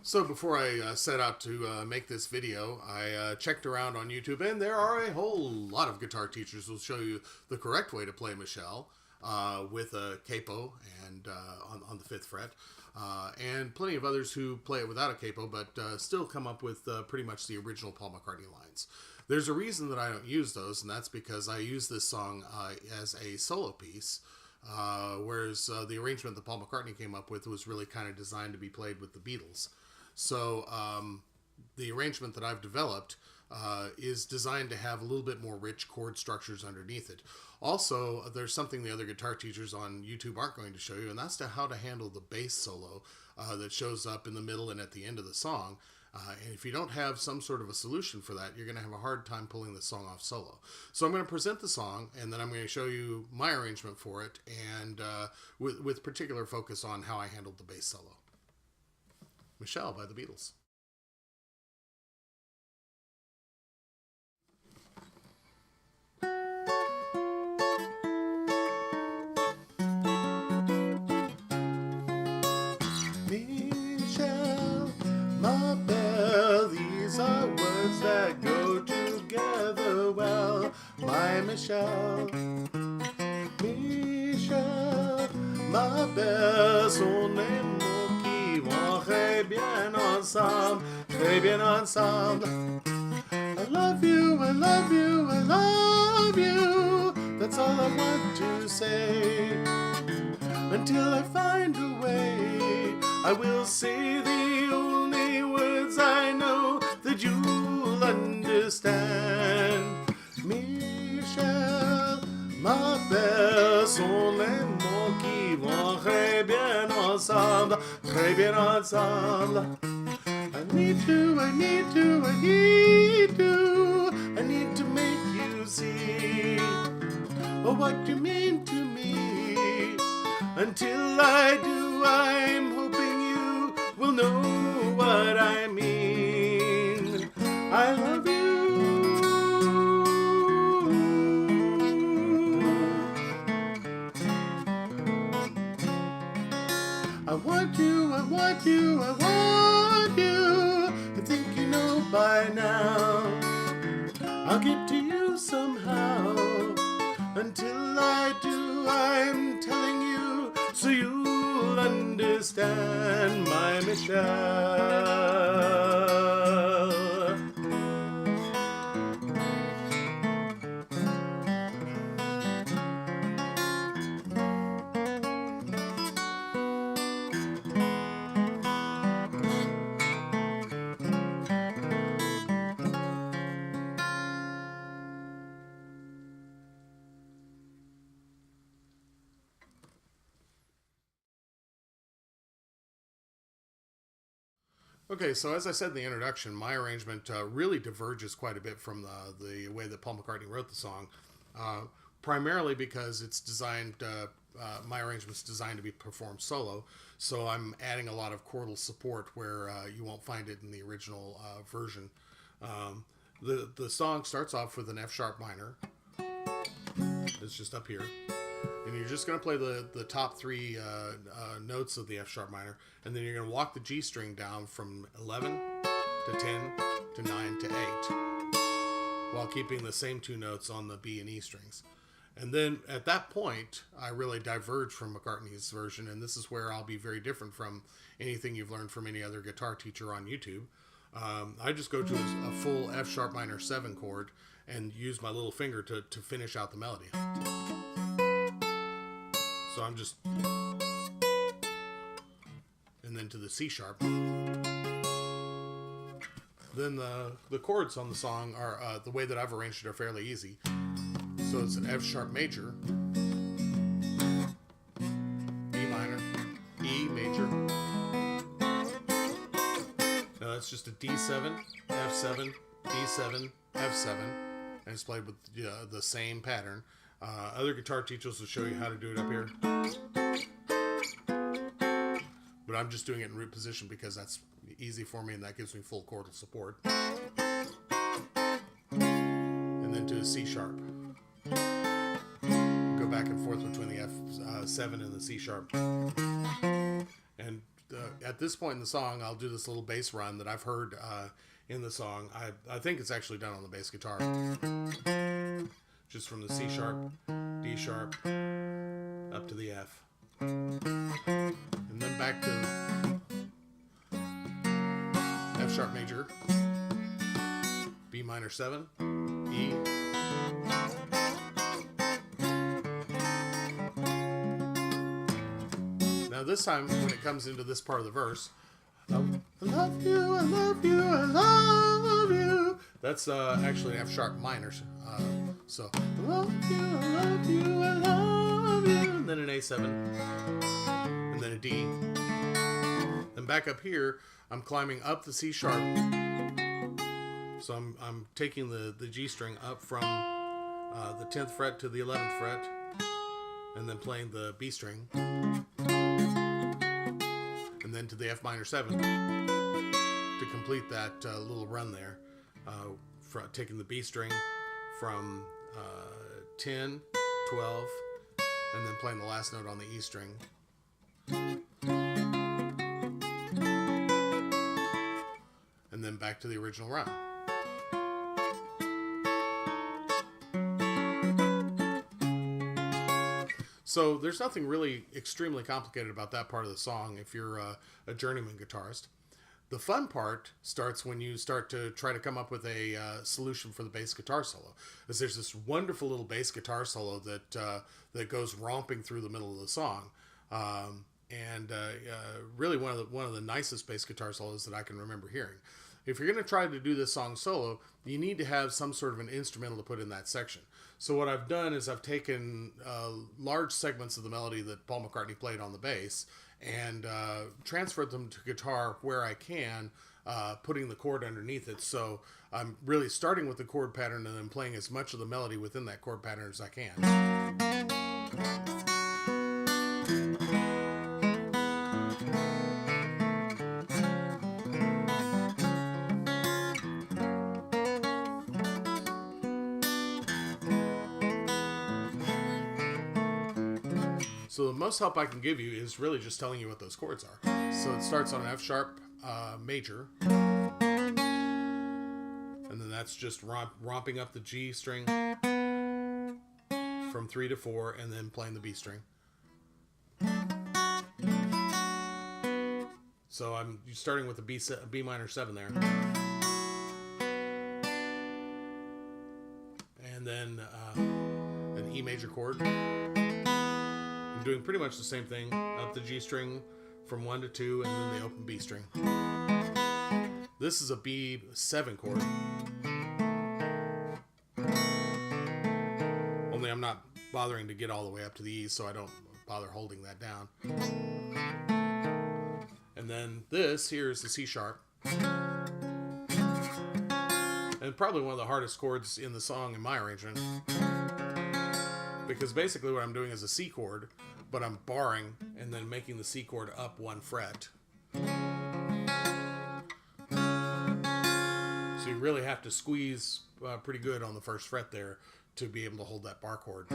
So before I set out to make this video, I checked around on YouTube, and there are a whole lot of guitar teachers who will show you the correct way to play Michelle with a capo and on the 5th fret, and plenty of others who play it without a capo, but still come up with pretty much the original Paul McCartney lines. There's a reason that I don't use those, and that's because I use this song as a solo piece. Whereas the arrangement that Paul McCartney came up with was really kind of designed to be played with the Beatles. So the arrangement that I've developed is designed to have a little bit more rich chord structures underneath it. Also, there's something the other guitar teachers on YouTube aren't going to show you, and that's how to handle the bass solo that shows up in the middle and at the end of the song. And if you don't have some sort of a solution for that, you're going to have a hard time pulling the song off solo. So I'm going to present the song, and then I'm going to show you my arrangement for it, and with particular focus on how I handled the bass solo. Michelle by the Beatles. Michelle, my belle, these are words that go together well. My Michelle, Michelle, ma belle, son amour qui vont très bien ensemble, très bien ensemble. I love you, I love you, I love you. That's all I want to say. Until I find a way, I will say the only words I know that you'll understand. Michelle, ma belle, sont les mots qui vont très bien ensemble, très bien ensemble. I need to, I need to, I need to, I need to make you see what you mean to me. Until I do, I'm hoping you will know what I mean. I love you. I want you, I want you, I want you. I think you know by now. I'll get to you somehow. Until I do, I'm telling you, so you'll understand, my Michelle. Okay, so as I said in the introduction, my arrangement really diverges quite a bit from the way that Paul McCartney wrote the song, primarily because it's designed, my arrangement's designed to be performed solo, so I'm adding a lot of chordal support where you won't find it in the original version. The song starts off with an F sharp minor. It's just up here. And you're just going to play the top three notes of the F sharp minor, and then you're going to walk the G string down from 11 to 10 to 9 to 8 while keeping the same two notes on the B and E strings. And then at that point, I really diverge from McCartney's version, and this is where I'll be very different from anything you've learned from any other guitar teacher on YouTube. I just go to a full F sharp minor 7 chord and use my little finger to finish out the melody. So I'm just, and then to the C sharp. Then the chords on the song are, the way that I've arranged it, are fairly easy. So it's an F sharp major, B minor, E major. Now that's just a D7, F7, D7, F7, and it's played with the same pattern. Other guitar teachers will show you how to do it up here. But I'm just doing it in root position because that's easy for me and that gives me full chordal support. And then to a C sharp. Go back and forth between the F7 and the C sharp. And at this point in the song, I'll do this little bass run that I've heard in the song. I think it's actually done on the bass guitar. Just from the C sharp, D sharp, up to the F. And then back to F sharp major, B minor 7, E. Now this time, when it comes into this part of the verse, I love you, I love you, I love you. That's actually an F sharp minor. So, I love you, I love you, I love you. And then an A7. And then a D. Then back up here, I'm climbing up the C sharp. So I'm taking the G string up from the 10th fret to the 11th fret. And then playing the B string. And then to the F minor 7 to complete that little run there. Taking the B string from 10, 12, and then playing the last note on the E string. And then back to the original run. So there's nothing really extremely complicated about that part of the song if you're a journeyman guitarist. The fun part starts when you start to try to come up with a solution for the bass guitar solo. Because there's this wonderful little bass guitar solo that goes romping through the middle of the song. Really one of the nicest bass guitar solos that I can remember hearing. If you're going to try to do this song solo, you need to have some sort of an instrumental to put in that section. So what I've done is I've taken large segments of the melody that Paul McCartney played on the bass and transferred them to guitar where I can, putting the chord underneath it. So I'm really starting with the chord pattern and then playing as much of the melody within that chord pattern as I can. So the most help I can give you is really just telling you what those chords are. So it starts on an F sharp major. And then that's just romping up the G string from 3 to 4 and then playing the B string. So I'm starting with a B minor 7 there. And then an E major chord. Doing pretty much the same thing, up the G string from 1 to 2 and then the open B string. This is a B7 chord. Only I'm not bothering to get all the way up to the E, so I don't bother holding that down. And then this here is the C sharp. And probably one of the hardest chords in the song in my arrangement. Because basically what I'm doing is a C chord, but I'm barring and then making the C chord up 1 fret. So you really have to squeeze pretty good on the first fret there to be able to hold that bar chord.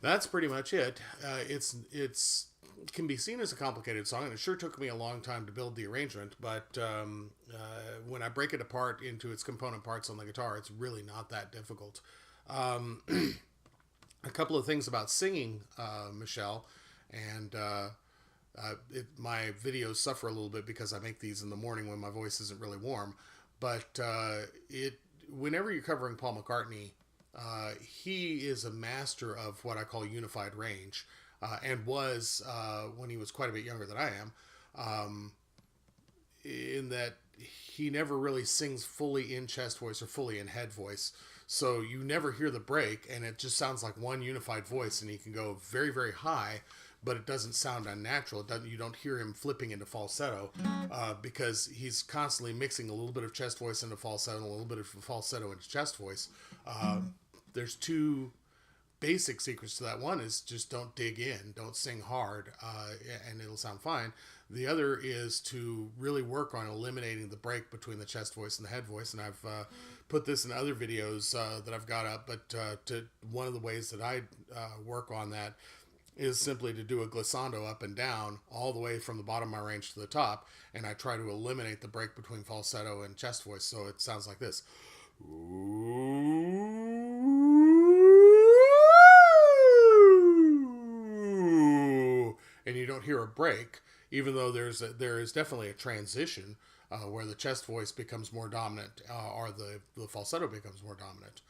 That's pretty much it. It can be seen as a complicated song, and it sure took me a long time to build the arrangement, but when I break it apart into its component parts on the guitar, it's really not that difficult. A couple of things about singing, Michelle, and my videos suffer a little bit because I make these in the morning when my voice isn't really warm, but whenever you're covering Paul McCartney, he is a master of what I call unified range, and was when he was quite a bit younger than I am, in that he never really sings fully in chest voice or fully in head voice. So you never hear the break, and it just sounds like one unified voice, and he can go very, very high, but it doesn't sound unnatural. You don't hear him flipping into falsetto because he's constantly mixing a little bit of chest voice into falsetto and a little bit of falsetto into chest voice. There's two basic secrets to that. One is just don't dig in, don't sing hard, and it'll sound fine. The other is to really work on eliminating the break between the chest voice and the head voice, and I've put this in other videos that I've got up, but one of the ways that I work on that is simply to do a glissando up and down all the way from the bottom of my range to the top, and I try to eliminate the break between falsetto and chest voice, so it sounds like this. And you don't hear a break, even though there is definitely a transition where the chest voice becomes more dominant, or the falsetto becomes more dominant.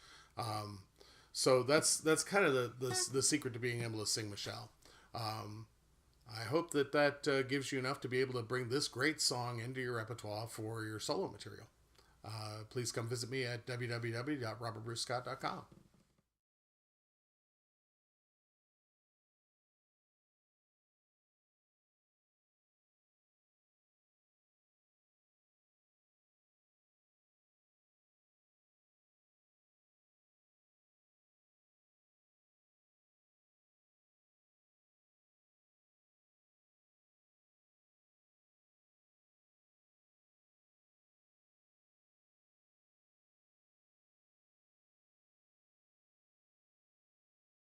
So that's kind of the secret to being able to sing Michelle. I hope that gives you enough to be able to bring this great song into your repertoire for your solo material. Please come visit me at www.robertbrucescott.com.